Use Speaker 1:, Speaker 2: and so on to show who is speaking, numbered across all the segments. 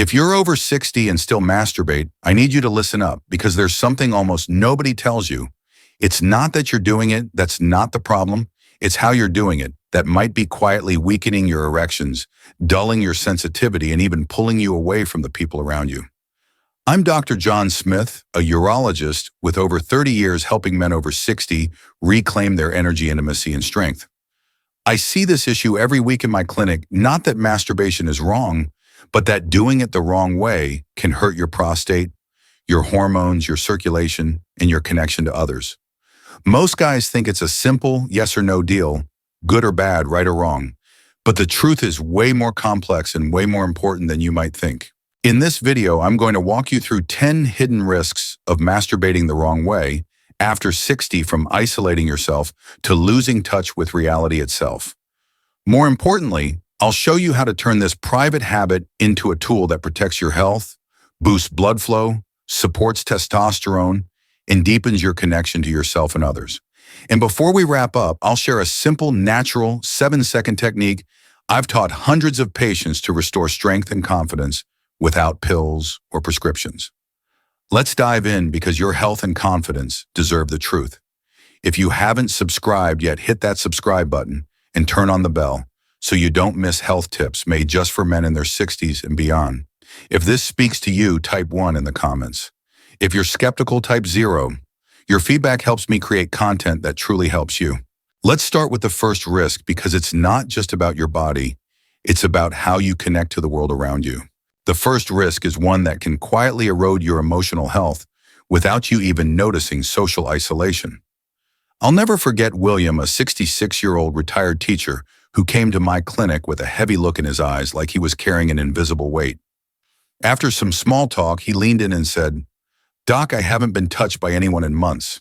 Speaker 1: If you're over 60 and still masturbate, I need you to listen up because there's something almost nobody tells you. It's not that you're doing it, that's not the problem. It's how you're doing it that might be quietly weakening your erections, dulling your sensitivity, and even pulling you away from the people around you. I'm Dr. John Smith, a urologist with over 30 years helping men over 60 reclaim their energy, intimacy, and strength. I see this issue every week in my clinic, not that masturbation is wrong, but that doing it the wrong way can hurt your prostate, your hormones, your circulation, and your connection to others. Most guys think it's a simple yes or no deal, good or bad, right or wrong. But the truth is way more complex and way more important than you might think. In this video, I'm going to walk you through 10 hidden risks of masturbating the wrong way after 60, from isolating yourself to losing touch with reality itself. More importantly, I'll show you how to turn this private habit into a tool that protects your health, boosts blood flow, supports testosterone, and deepens your connection to yourself and others. And before we wrap up, I'll share a simple, natural, 7-second technique I've taught hundreds of patients to restore strength and confidence without pills or prescriptions. Let's dive in because your health and confidence deserve the truth. If you haven't subscribed yet, hit that subscribe button and turn on the bell so you don't miss health tips made just for men in their 60s and beyond. If this speaks to you, type 1 in the comments. If you're skeptical, type 0. Your feedback helps me create content that truly helps you. Let's start with the first risk because it's not just about your body, it's about how you connect to the world around you. The first risk is one that can quietly erode your emotional health without you even noticing: social isolation. I'll never forget William, a 66-year-old retired teacher who came to my clinic with a heavy look in his eyes like he was carrying an invisible weight. After some small talk, he leaned in and said, "Doc, I haven't been touched by anyone in months,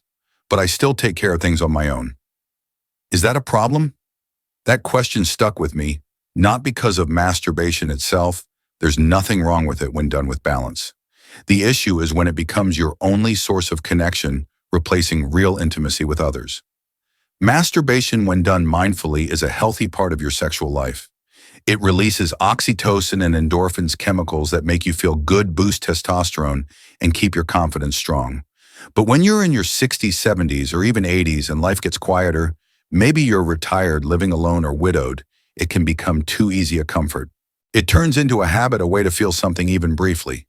Speaker 1: but I still take care of things on my own. Is that a problem?" That question stuck with me, not because of masturbation itself. There's nothing wrong with it when done with balance. The issue is when it becomes your only source of connection, replacing real intimacy with others. Masturbation, when done mindfully, is a healthy part of your sexual life. It releases oxytocin and endorphins, chemicals that make you feel good, boost testosterone, and keep your confidence strong. But when you're in your 60s, 70s, or even 80s and life gets quieter, maybe you're retired, living alone, or widowed, it can become too easy a comfort. It turns into a habit, a way to feel something even briefly.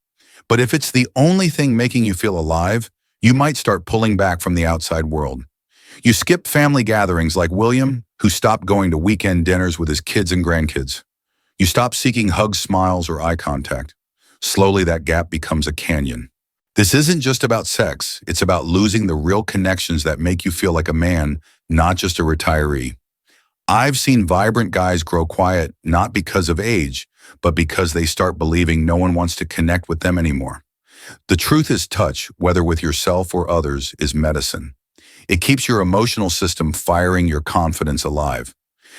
Speaker 1: But if it's the only thing making you feel alive, you might start pulling back from the outside world. You skip family gatherings like William, who stopped going to weekend dinners with his kids and grandkids. You stop seeking hugs, smiles, or eye contact. Slowly, that gap becomes a canyon. This isn't just about sex. It's about losing the real connections that make you feel like a man, not just a retiree. I've seen vibrant guys grow quiet, not because of age, but because they start believing no one wants to connect with them anymore. The truth is, touch, whether with yourself or others, is medicine. It keeps your emotional system firing, your confidence alive.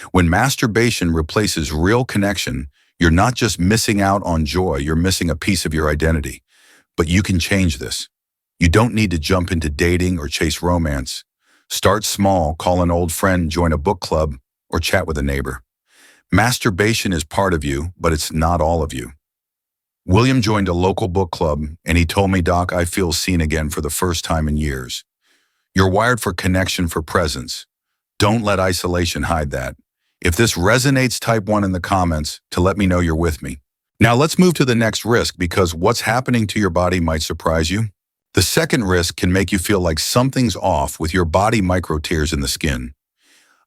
Speaker 1: When masturbation replaces real connection, you're not just missing out on joy, you're missing a piece of your identity. But you can change this. You don't need to jump into dating or chase romance. Start small, call an old friend, join a book club, or chat with a neighbor. Masturbation is part of you, but it's not all of you. William joined a local book club, and he told me, "Doc, I feel seen again for the first time in years." You're wired for connection, for presence. Don't let isolation hide that. If this resonates, type 1 in the comments to let me know you're with me. Now let's move to the next risk, because what's happening to your body might surprise you. The second risk can make you feel like something's off with your body, micro tears in the skin.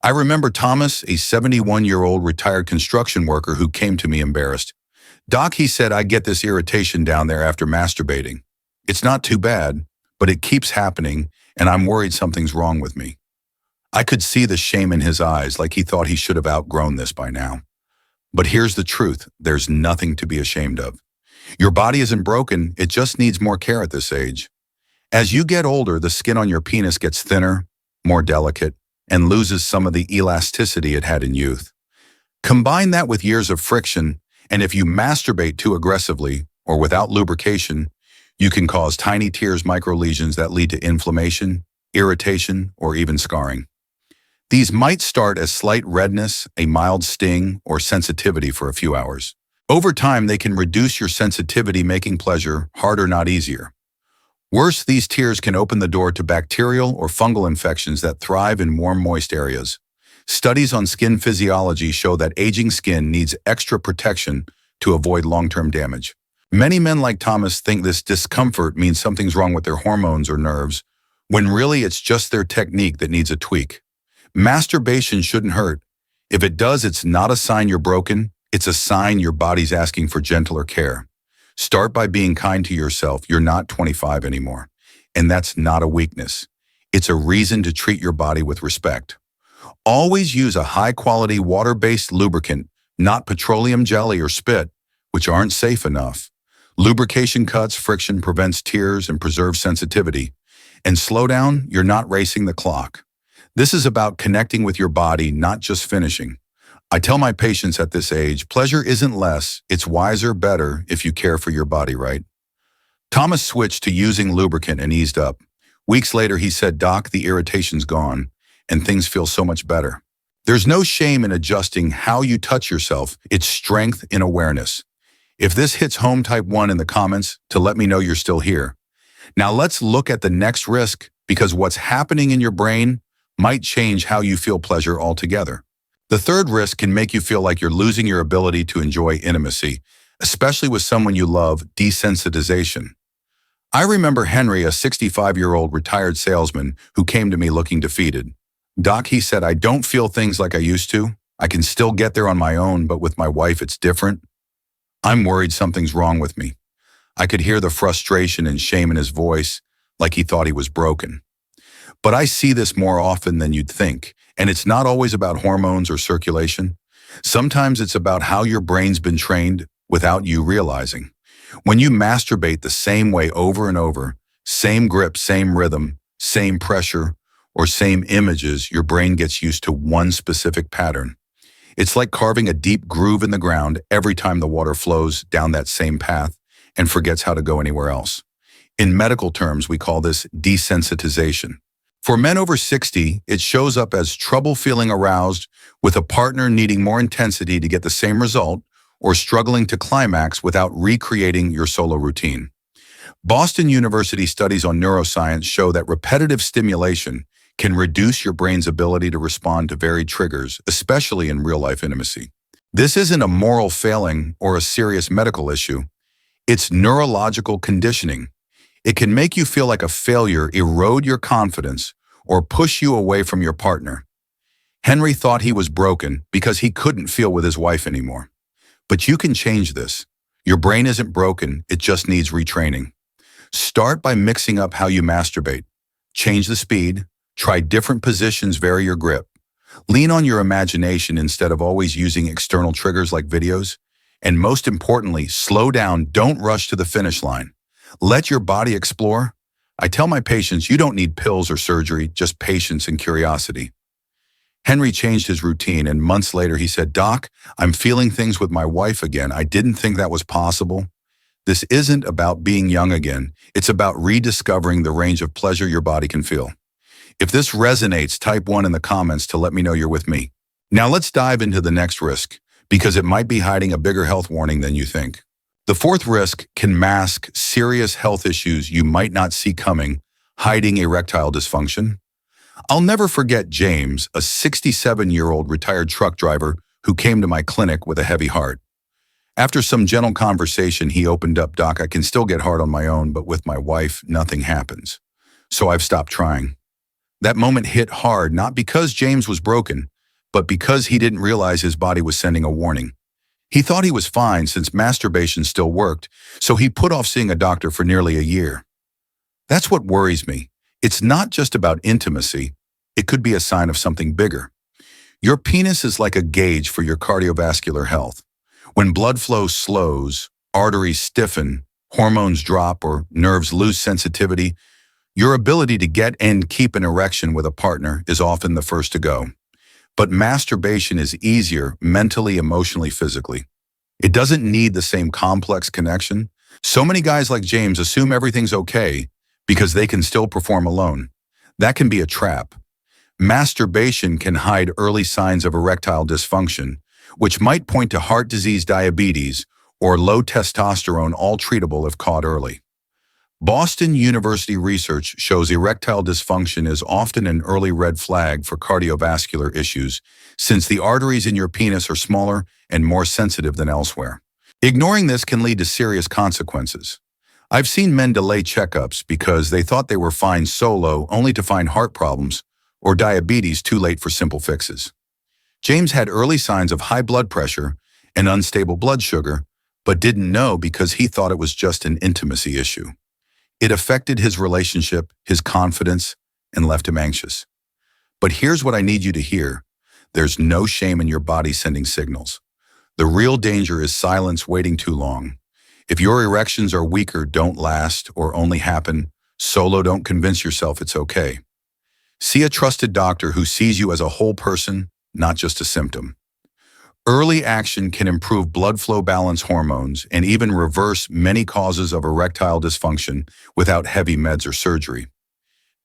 Speaker 1: I remember Thomas, a 71-year-old retired construction worker who came to me embarrassed. "Doc," he said, "I get this irritation down there after masturbating. It's not too bad, but it keeps happening, and I'm worried something's wrong with me." I could see the shame in his eyes, like he thought he should have outgrown this by now. But here's the truth: there's nothing to be ashamed of. Your body isn't broken, it just needs more care at this age. As you get older, the skin on your penis gets thinner, more delicate, and loses some of the elasticity it had in youth. Combine that with years of friction, and if you masturbate too aggressively or without lubrication, you can cause tiny tears, microlesions that lead to inflammation, irritation, or even scarring. These might start as slight redness, a mild sting, or sensitivity for a few hours. Over time, they can reduce your sensitivity, making pleasure harder, not easier. Worse, these tears can open the door to bacterial or fungal infections that thrive in warm, moist areas. Studies on skin physiology show that aging skin needs extra protection to avoid long-term damage. Many men like Thomas think this discomfort means something's wrong with their hormones or nerves, when really it's just their technique that needs a tweak. Masturbation shouldn't hurt. If it does, it's not a sign you're broken, it's a sign your body's asking for gentler care. Start by being kind to yourself. You're not 25 anymore. And that's not a weakness. It's a reason to treat your body with respect. Always use a high-quality water-based lubricant, not petroleum jelly or spit, which aren't safe enough. Lubrication cuts friction, prevents tears, and preserves sensitivity. And slow down, you're not racing the clock. This is about connecting with your body, not just finishing. I tell my patients at this age, pleasure isn't less, it's wiser, better if you care for your body, right? Thomas switched to using lubricant and eased up. Weeks later, he said, "Doc, the irritation's gone, and things feel so much better." There's no shame in adjusting how you touch yourself. It's strength in awareness. If this hits home, type 1 in the comments to let me know you're still here. Now let's look at the next risk, because what's happening in your brain might change how you feel pleasure altogether. The third risk can make you feel like you're losing your ability to enjoy intimacy, especially with someone you love, desensitization. I remember Henry, a 65-year-old retired salesman who came to me looking defeated. "Doc," he said, "I don't feel things like I used to. I can still get there on my own, but with my wife, it's different. I'm worried something's wrong with me." I could hear the frustration and shame in his voice, like he thought he was broken. But I see this more often than you'd think, and it's not always about hormones or circulation. Sometimes it's about how your brain's been trained without you realizing. When you masturbate the same way over and over, same grip, same rhythm, same pressure, or same images, your brain gets used to one specific pattern. It's like carving a deep groove in the ground every time the water flows down that same path and forgets how to go anywhere else. In medical terms, we call this desensitization. For men over 60, it shows up as trouble feeling aroused, with a partner needing more intensity to get the same result, or struggling to climax without recreating your solo routine. Boston University studies on neuroscience show that repetitive stimulation can reduce your brain's ability to respond to varied triggers, especially in real-life intimacy. This isn't a moral failing or a serious medical issue. It's neurological conditioning. It can make you feel like a failure, erode your confidence, or push you away from your partner. Henry thought he was broken because he couldn't feel with his wife anymore. But you can change this. Your brain isn't broken, it just needs retraining. Start by mixing up how you masturbate. Change the speed, try different positions, vary your grip. Lean on your imagination instead of always using external triggers like videos. And most importantly, slow down, don't rush to the finish line. Let your body explore. I tell my patients, you don't need pills or surgery, just patience and curiosity. Henry changed his routine, and months later he said, "Doc, I'm feeling things with my wife again. I didn't think that was possible." This isn't about being young again. It's about rediscovering the range of pleasure your body can feel. If this resonates, type 1 in the comments to let me know you're with me. Now let's dive into the next risk, because it might be hiding a bigger health warning than you think. The fourth risk can mask serious health issues you might not see coming, hiding erectile dysfunction. I'll never forget James, a 67-year-old retired truck driver who came to my clinic with a heavy heart. After some gentle conversation, he opened up, "Doc, I can still get hard on my own, but with my wife, nothing happens. So I've stopped trying." That moment hit hard, not because James was broken, but because he didn't realize his body was sending a warning. He thought he was fine since masturbation still worked, so he put off seeing a doctor for nearly a year. That's what worries me. It's not just about intimacy. It could be a sign of something bigger. Your penis is like a gauge for your cardiovascular health. When blood flow slows, arteries stiffen, hormones drop, or nerves lose sensitivity, your ability to get and keep an erection with a partner is often the first to go. But masturbation is easier mentally, emotionally, physically. It doesn't need the same complex connection. So many guys like James assume everything's okay because they can still perform alone. That can be a trap. Masturbation can hide early signs of erectile dysfunction, which might point to heart disease, diabetes, or low testosterone, all treatable if caught early. Boston University research shows erectile dysfunction is often an early red flag for cardiovascular issues, since the arteries in your penis are smaller and more sensitive than elsewhere. Ignoring this can lead to serious consequences. I've seen men delay checkups because they thought they were fine solo, only to find heart problems or diabetes too late for simple fixes. James had early signs of high blood pressure and unstable blood sugar, but didn't know because he thought it was just an intimacy issue. It affected his relationship, his confidence, and left him anxious. But here's what I need you to hear. There's no shame in your body sending signals. The real danger is silence waiting too long. If your erections are weaker, don't last, or only happen solo, don't convince yourself it's okay. See a trusted doctor who sees you as a whole person, not just a symptom. Early action can improve blood flow balance hormones and even reverse many causes of erectile dysfunction without heavy meds or surgery.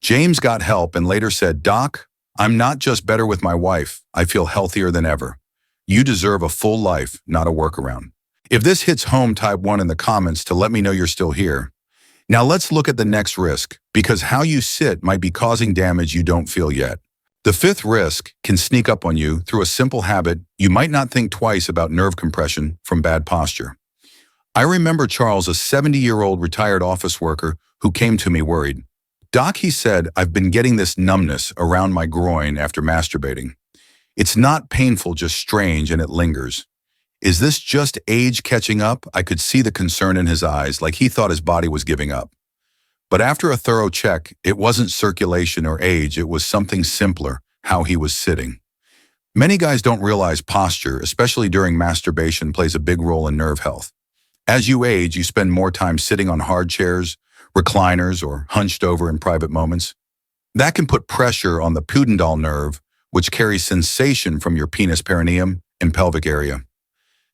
Speaker 1: James got help and later said, "Doc, I'm not just better with my wife, I feel healthier than ever. You deserve a full life, not a workaround." If this hits home, type 1 in the comments to let me know you're still here. Now let's look at the next risk, because how you sit might be causing damage you don't feel yet. The fifth risk can sneak up on you through a simple habit. You might not think twice about nerve compression from bad posture. I remember Charles, a 70-year-old retired office worker, who came to me worried. "Doc," he said, "I've been getting this numbness around my groin after masturbating. It's not painful, just strange, and it lingers. Is this just age catching up?" I could see the concern in his eyes, like he thought his body was giving up. But after a thorough check, it wasn't circulation or age, it was something simpler: how he was sitting. Many guys don't realize posture, especially during masturbation, plays a big role in nerve health. As you age, you spend more time sitting on hard chairs, recliners, or hunched over in private moments. That can put pressure on the pudendal nerve, which carries sensation from your penis, perineum, and pelvic area.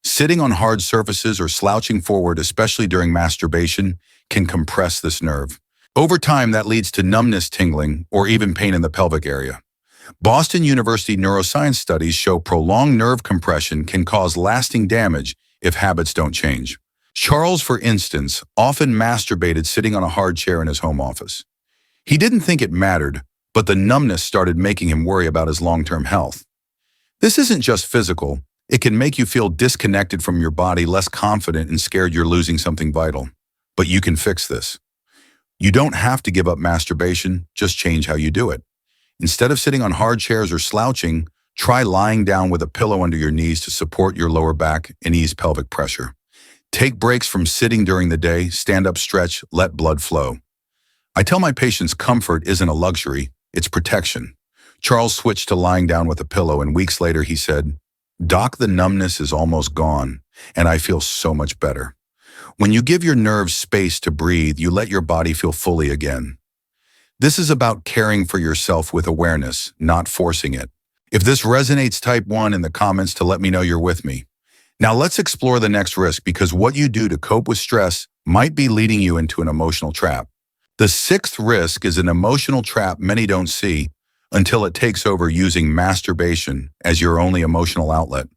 Speaker 1: Sitting on hard surfaces or slouching forward, especially during masturbation, can compress this nerve. Over time, that leads to numbness, tingling, or even pain in the pelvic area. Boston University neuroscience studies show prolonged nerve compression can cause lasting damage if habits don't change. Charles, for instance, often masturbated sitting on a hard chair in his home office. He didn't think it mattered, but the numbness started making him worry about his long-term health. This isn't just physical. It can make you feel disconnected from your body, less confident, and scared you're losing something vital. But you can fix this. You don't have to give up masturbation, just change how you do it. Instead of sitting on hard chairs or slouching, try lying down with a pillow under your knees to support your lower back and ease pelvic pressure. Take breaks from sitting during the day, stand up, stretch, let blood flow. I tell my patients comfort isn't a luxury, it's protection. Charles switched to lying down with a pillow, and weeks later he said, "Doc, the numbness is almost gone, and I feel so much better." When you give your nerves space to breathe, you let your body feel fully again. This is about caring for yourself with awareness, not forcing it. If this resonates, type 1 in the comments to let me know you're with me. Now let's explore the next risk, because what you do to cope with stress might be leading you into an emotional trap. The sixth risk is an emotional trap many don't see until it takes over, using masturbation as your only emotional outlet.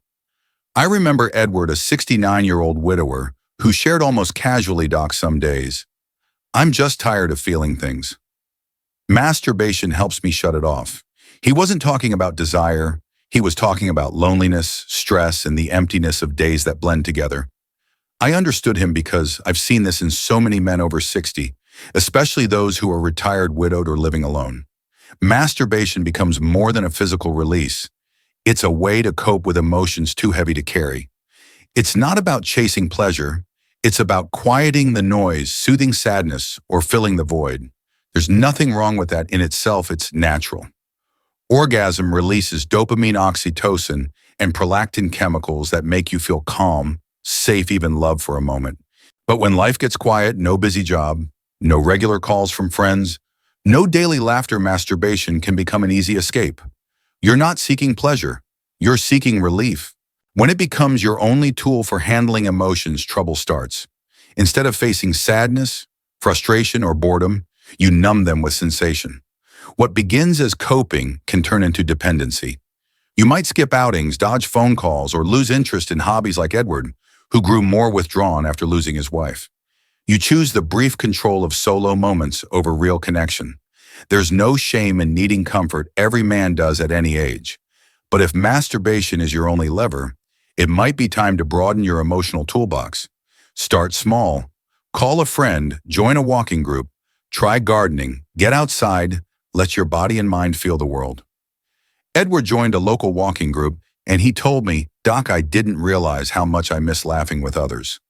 Speaker 1: I remember Edward, a 69-year-old widower, who shared almost casually, "Doc, some days, I'm just tired of feeling things. Masturbation helps me shut it off." He wasn't talking about desire. He was talking about loneliness, stress, and the emptiness of days that blend together. I understood him because I've seen this in so many men over 60, especially those who are retired, widowed, or living alone. Masturbation becomes more than a physical release. It's a way to cope with emotions too heavy to carry. It's not about chasing pleasure. It's about quieting the noise, soothing sadness, or filling the void. There's nothing wrong with that in itself. It's natural. Orgasm releases dopamine, oxytocin, and prolactin chemicals that make you feel calm, safe, even love for a moment. But when life gets quiet, no busy job, no regular calls from friends, no daily laughter, masturbation can become an easy escape. You're not seeking pleasure. You're seeking relief. When it becomes your only tool for handling emotions, trouble starts. Instead of facing sadness, frustration, or boredom, you numb them with sensation. What begins as coping can turn into dependency. You might skip outings, dodge phone calls, or lose interest in hobbies like Edward, who grew more withdrawn after losing his wife. You choose the brief control of solo moments over real connection. There's no shame in needing comfort. Every man does at any age. But if masturbation is your only lever, it might be time to broaden your emotional toolbox. Start small. Call a friend, join a walking group, try gardening, get outside, let your body and mind feel the world. Edward joined a local walking group, and he told me, "Doc, I didn't realize how much I miss laughing with others."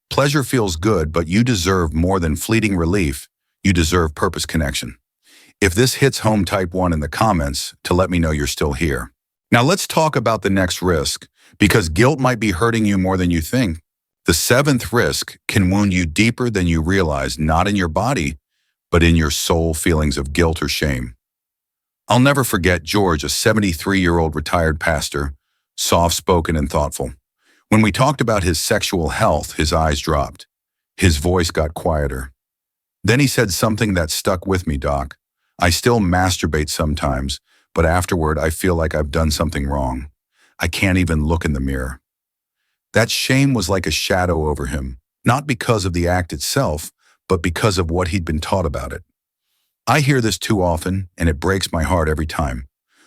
Speaker 1: Pleasure feels good, but you deserve more than fleeting relief. You deserve purpose connection. If this hits home, type 1 in the comments to let me know you're still here. Now let's talk about the next risk, because guilt might be hurting you more than you think. The 7th risk can wound you deeper than you realize, not in your body, but in your soul. Feelings of guilt or shame. I'll never forget George, a 73-year-old retired pastor, soft-spoken and thoughtful. When we talked about his sexual health, his eyes dropped. His voice got quieter. Then he said something that stuck with me, "Doc. I still masturbate sometimes, but afterward I feel like I've done something wrong. I can't even look in the mirror." That shame was like a shadow over him, not because of the act itself, but because of what he'd been taught about it. I hear this too often, and it breaks my heart every time.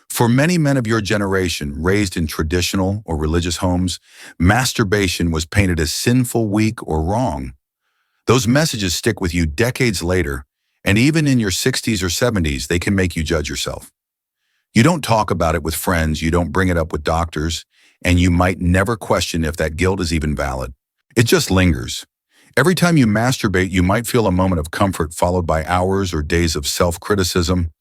Speaker 1: For many men of your generation, raised in traditional or religious homes, masturbation was painted as sinful, weak, or wrong. Those messages stick with you decades later, and even in your 60s or 70s, they can make you judge yourself. You don't talk about it with friends, you don't bring it up with doctors, and you might never question if that guilt is even valid. It just lingers. Every time you masturbate, you might feel a moment of comfort followed by hours or days of self-criticism,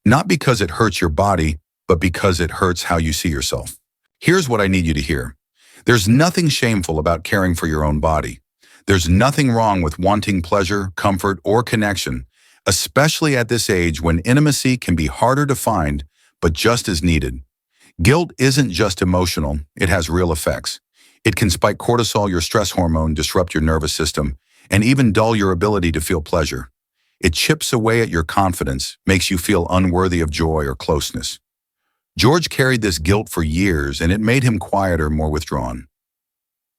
Speaker 1: not because it hurts your body, but because it hurts how you see yourself. Here's what I need you to hear. There's nothing shameful about caring for your own body. There's nothing wrong with wanting pleasure, comfort, or connection, especially at this age when intimacy can be harder to find, but just as needed. Guilt isn't just emotional, it has real effects. It can spike cortisol, your stress hormone, disrupt your nervous system, and even dull your ability to feel pleasure. It chips away at your confidence, makes you feel unworthy of joy or closeness. George carried this guilt for years, and it made him quieter, more withdrawn.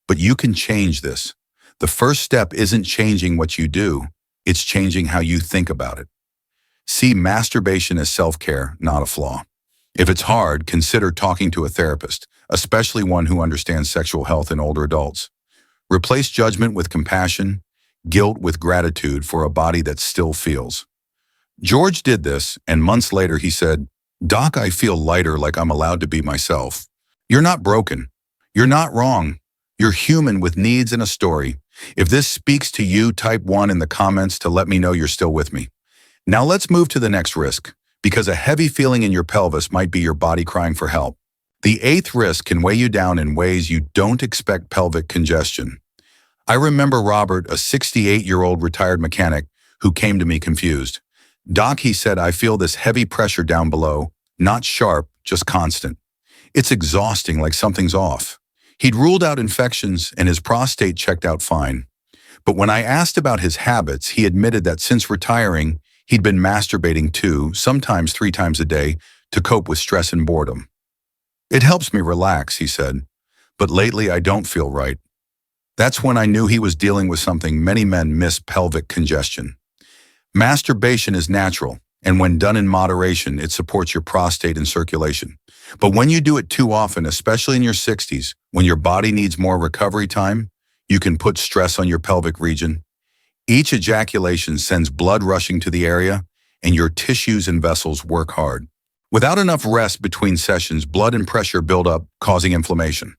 Speaker 1: But you can change this. The first step isn't changing what you do, it's changing how you think about it. See masturbation as self-care, not a flaw. If it's hard, consider talking to a therapist, especially one who understands sexual health in older adults. Replace judgment with compassion, guilt with gratitude for a body that still feels. George did this, and months later he said, "Doc, I feel lighter, like I'm allowed to be myself." You're not broken. You're not wrong. You're human with needs and a story. If this speaks to you, type 1 in the comments to let me know you're still with me. Now let's move to the next risk, because a heavy feeling in your pelvis might be your body crying for help. The 8th risk can weigh you down in ways you don't expect: pelvic congestion. I remember Robert, a 68-year-old retired mechanic, who came to me confused. "Doc," he said, "I feel this heavy pressure down below, not sharp, just constant. It's exhausting, like something's off." He'd ruled out infections and his prostate checked out fine. But when I asked about his habits, he admitted that since retiring, he'd been masturbating 2, sometimes 3 times a day to cope with stress and boredom. "It helps me relax," he said, "but lately I don't feel right." That's when I knew he was dealing with something many men miss: pelvic congestion. Masturbation is natural, and when done in moderation, it supports your prostate and circulation. But when you do it too often, especially in your 60s, when your body needs more recovery time, you can put stress on your pelvic region. Each ejaculation sends blood rushing to the area, and your tissues and vessels work hard. Without enough rest between sessions, blood and pressure build up, causing inflammation.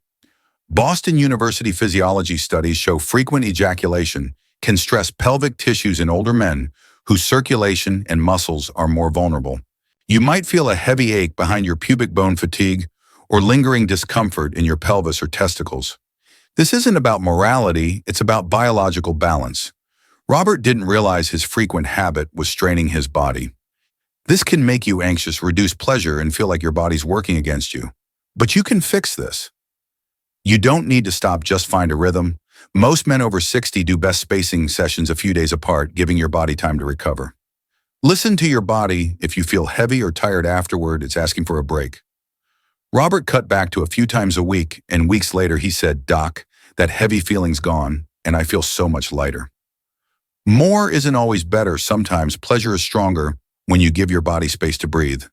Speaker 1: Boston University physiology studies show frequent ejaculation can stress pelvic tissues in older men whose circulation and muscles are more vulnerable. You might feel a heavy ache behind your pubic bone, fatigue, or lingering discomfort in your pelvis or testicles. This isn't about morality, it's about biological balance. Robert didn't realize his frequent habit was straining his body. This can make you anxious, reduce pleasure, and feel like your body's working against you. But you can fix this. You don't need to stop, just find a rhythm. Most men over 60 do best spacing sessions a few days apart, giving your body time to recover. Listen to your body. If you feel heavy or tired afterward, it's asking for a break. Robert cut back to a few times a week, and weeks later he said, "Doc, That heavy feeling's gone, and I feel so much lighter. More isn't always better. Sometimes pleasure is stronger when you give your body space to breathe.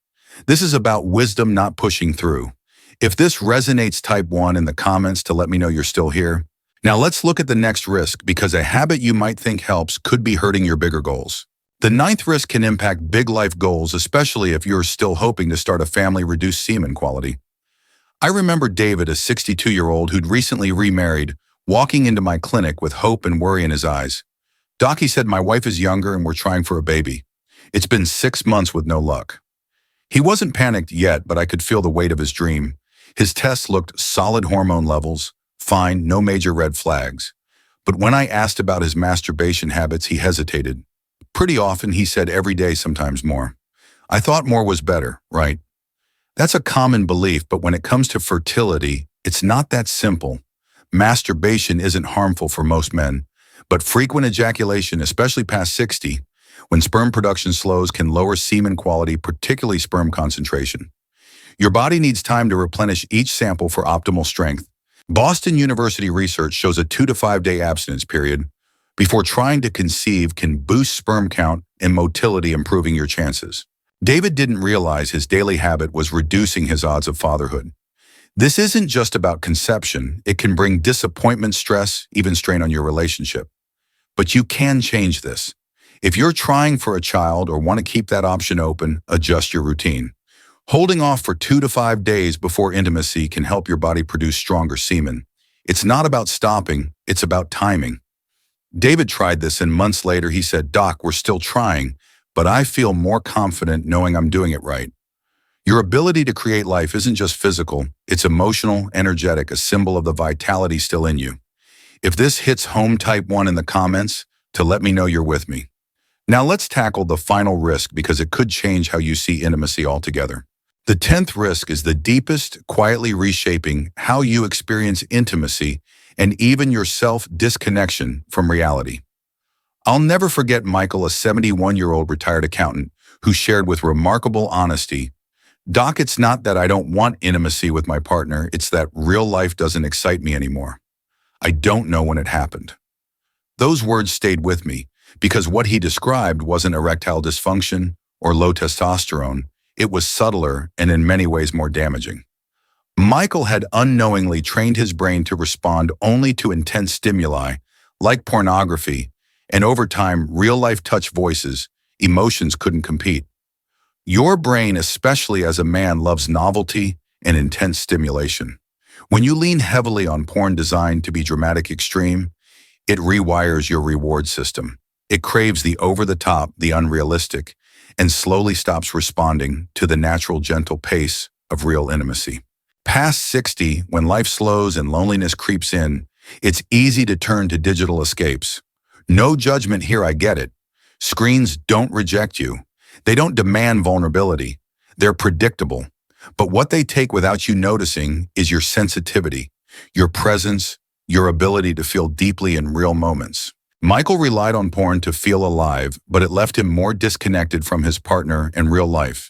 Speaker 1: This is about wisdom, not pushing through. If this resonates, type 1 in the comments to let me know you're still here. Now let's look at the next risk, because a habit you might think helps could be hurting your bigger goals. The ninth risk can impact big life goals, especially if you're still hoping to start a family. Reduce semen quality. I remember David, a 62-year-old who'd recently remarried, walking into my clinic with hope and worry in his eyes. "Doc," he said, "my wife is younger and we're trying for a baby. It's been 6 months with no luck." He wasn't panicked yet, but I could feel the weight of his dream. His tests looked solid, hormone levels, fine, no major red flags. But when I asked about his masturbation habits, he hesitated. Pretty often, he said, every day, sometimes more. I thought more was better, right? That's a common belief, but when it comes to fertility, it's not that simple. Masturbation isn't harmful for most men, but frequent ejaculation, especially past 60, when sperm production slows, can lower semen quality, particularly sperm concentration. Your body needs time to replenish each sample for optimal strength. Boston University research shows a 2 to 5 day abstinence period before trying to conceive can boost sperm count and motility, improving your chances. David didn't realize his daily habit was reducing his odds of fatherhood. This isn't just about conception. It can bring disappointment, stress, even strain on your relationship. But you can change this. If you're trying for a child or want to keep that option open, adjust your routine. Holding off for 2 to 5 days before intimacy can help your body produce stronger semen. It's not about stopping, it's about timing. David tried this, and months later he said, "Doc, we're still trying, but I feel more confident knowing I'm doing it right." Your ability to create life isn't just physical, it's emotional, energetic, a symbol of the vitality still in you. If this hits home, type 1 in the comments to let me know you're with me. Now let's tackle the final risk, because it could change how you see intimacy altogether. The 10th risk is the deepest, quietly reshaping how you experience intimacy and even your self-disconnection from reality. I'll never forget Michael, a 71-year-old retired accountant, who shared with remarkable honesty, "Doc, it's not that I don't want intimacy with my partner, it's that real life doesn't excite me anymore. I don't know when it happened." Those words stayed with me, because what he described wasn't erectile dysfunction or low testosterone. It was subtler and in many ways more damaging. Michael had unknowingly trained his brain to respond only to intense stimuli, like pornography, and over time, real-life touch voices, emotions couldn't compete. Your brain, especially as a man, loves novelty and intense stimulation. When you lean heavily on porn designed to be dramatic extreme, it rewires your reward system. It craves the over-the-top, the unrealistic, and slowly stops responding to the natural, gentle pace of real intimacy. Past 60, when life slows and loneliness creeps in, it's easy to turn to digital escapes. No judgment here, I get it. Screens don't reject you. They don't demand vulnerability. They're predictable. But what they take without you noticing is your sensitivity, your presence, your ability to feel deeply in real moments. Michael relied on porn to feel alive, but it left him more disconnected from his partner and real life.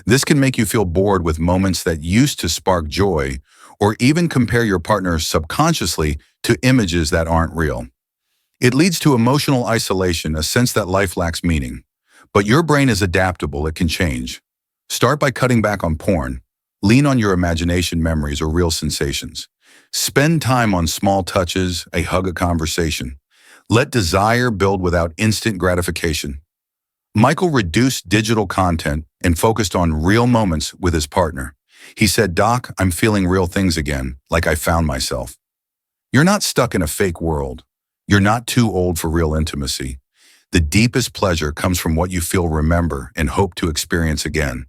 Speaker 1: This can make you feel bored with moments that used to spark joy, or even compare your partner subconsciously to images that aren't real. It leads to emotional isolation, a sense that life lacks meaning. But your brain is adaptable, it can change. Start by cutting back on porn. Lean on your imagination, memories, or real sensations. Spend time on small touches, a hug, a conversation. Let desire build without instant gratification. Michael reduced digital content and focused on real moments with his partner. He said, "Doc, I'm feeling real things again, like I found myself." You're not stuck in a fake world. You're not too old for real intimacy. The deepest pleasure comes from what you feel, remember, and hope to experience again.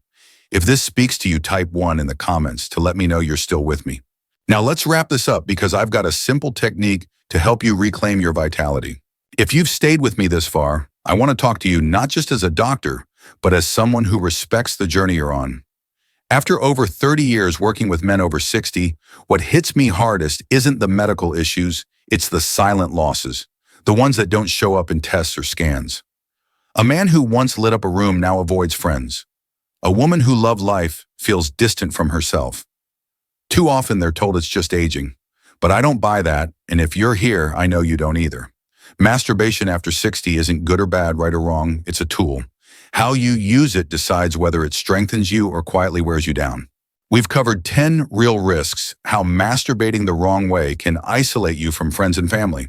Speaker 1: If this speaks to you, type 1 in the comments to let me know you're still with me. Now let's wrap this up, because I've got a simple technique to help you reclaim your vitality. If you've stayed with me this far, I want to talk to you not just as a doctor, but as someone who respects the journey you're on. After over 30 years working with men over 60, what hits me hardest isn't the medical issues, it's the silent losses, the ones that don't show up in tests or scans. A man who once lit up a room now avoids friends. A woman who loved life feels distant from herself. Too often they're told it's just aging, But I don't buy that, and if you're here, I know you don't either. Masturbation after 60 isn't good or bad, right or wrong, it's a tool. How you use it decides whether it strengthens you or quietly wears you down. We've covered 10 real risks, how masturbating the wrong way can isolate you from friends and family,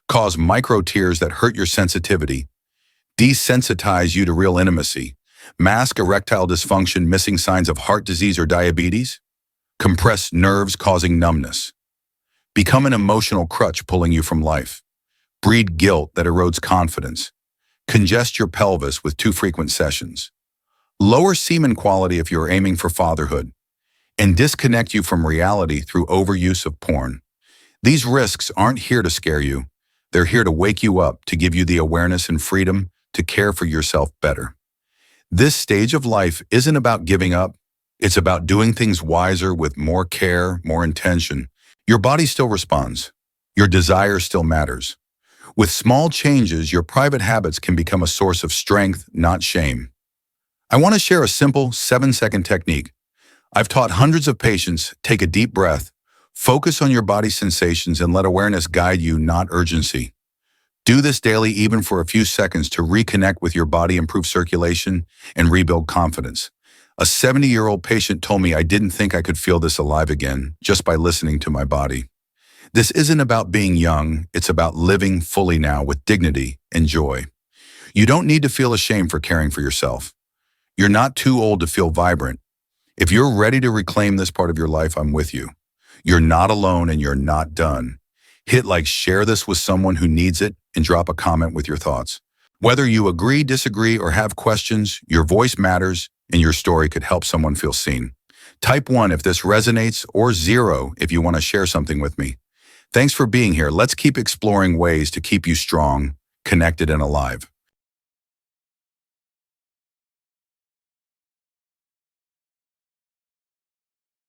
Speaker 1: cause micro tears that hurt your sensitivity, desensitize you to real intimacy, mask erectile dysfunction, missing signs of heart disease or diabetes, compress nerves causing numbness, become an emotional crutch pulling you from life, breed guilt that erodes confidence, congest your pelvis with too frequent sessions, lower semen quality if you're aiming for fatherhood, and disconnect you from reality through overuse of porn. These risks aren't here to scare you. They're here to wake you up, to give you the awareness and freedom to care for yourself better. This stage of life isn't about giving up. It's about doing things wiser with more care, more intention. Your body still responds. Your desire still matters. With small changes, your private habits can become a source of strength, not shame. I want to share a simple 7-second technique. I've taught hundreds of patients. Take a deep breath, focus on your body sensations, and let awareness guide you, not urgency. Do this daily, even for a few seconds, to reconnect with your body, improve circulation, and rebuild confidence. A 70-year-old patient told me, "I didn't think I could feel this alive again just by listening to my body." This isn't about being young, it's about living fully now with dignity and joy. You don't need to feel ashamed for caring for yourself. You're not too old to feel vibrant. If you're ready to reclaim this part of your life, I'm with you. You're not alone and you're not done. Hit like, share this with someone who needs it, and drop a comment with your thoughts. Whether you agree, disagree, or have questions, your voice matters and your story could help someone feel seen. Type 1 if this resonates, or 0 if you want to share something with me. Thanks for being here. Let's keep exploring ways to keep you strong, connected, and alive.